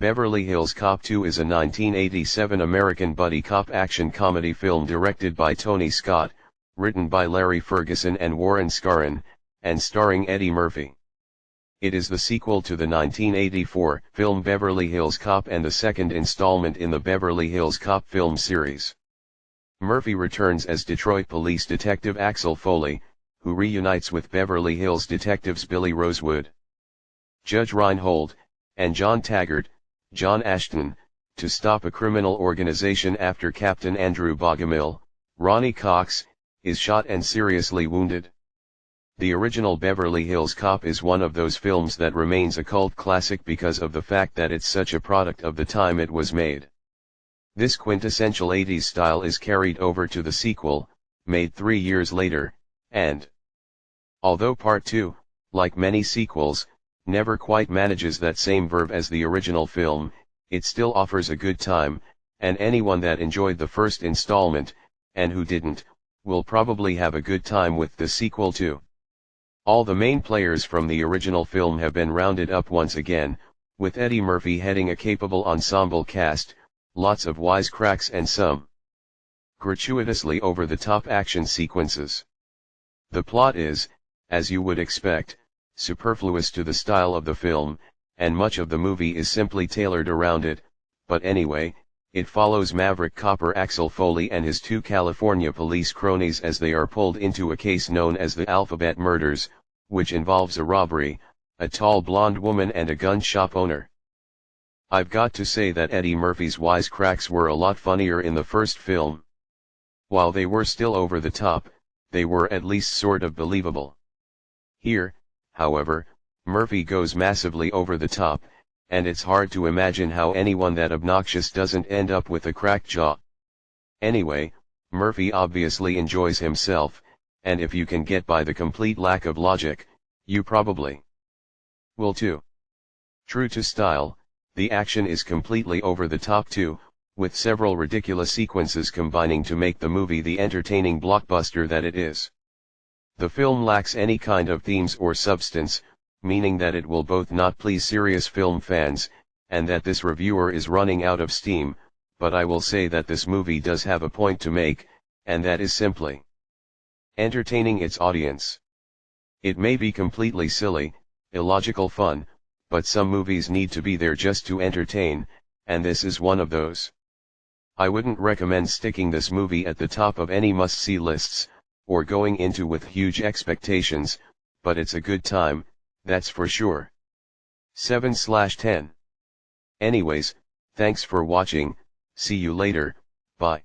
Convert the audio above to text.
Beverly Hills Cop 2 is a 1987 American buddy cop action comedy film directed by Tony Scott, written by Larry Ferguson and Warren Scarron, and starring Eddie Murphy. It is the sequel to the 1984 film Beverly Hills Cop and the second installment in the Beverly Hills Cop film series. Murphy returns as Detroit police detective Axel Foley, who reunites with Beverly Hills detectives Billy Rosewood, Judge Reinhold, and John Taggart, John Ashton, to stop a criminal organization after Captain Andrew Bogomil, Ronnie Cox, is shot and seriously wounded. The original Beverly Hills Cop is one of those films that remains a cult classic because of the fact that it's such a product of the time it was made. This quintessential 80s style is carried over to the sequel, made 3 years later, and although Part 2, like many sequels, never quite manages that same verve as the original film, it still offers a good time, and anyone that enjoyed the first installment, and who didn't, will probably have a good time with the sequel too. All the main players from the original film have been rounded up once again, with Eddie Murphy heading a capable ensemble cast, lots of wisecracks and some gratuitously over-the-top action sequences. The plot is, as you would expect, superfluous to the style of the film, and much of the movie is simply tailored around it, but anyway, it follows maverick copper Axel Foley and his 2 California police cronies as they are pulled into a case known as the Alphabet Murders, which involves a robbery, a tall blonde woman and a gun shop owner. I've got to say that Eddie Murphy's wisecracks were a lot funnier in the first film. While they were still over the top, they were at least sort of believable. Here, however, Murphy goes massively over the top, and it's hard to imagine how anyone that obnoxious doesn't end up with a cracked jaw. Anyway, Murphy obviously enjoys himself, and if you can get by the complete lack of logic, you probably will too. True to style, the action is completely over the top too, with several ridiculous sequences combining to make the movie the entertaining blockbuster that it is. The film lacks any kind of themes or substance, meaning that it will both not please serious film fans, and that this reviewer is running out of steam, but I will say that this movie does have a point to make, and that is simply entertaining its audience. It may be completely silly, illogical fun, but some movies need to be there just to entertain, and this is one of those. I wouldn't recommend sticking this movie at the top of any must-see lists, or going into with huge expectations, but it's a good time, that's for sure. 7/10. Anyways, thanks for watching, see you later, bye.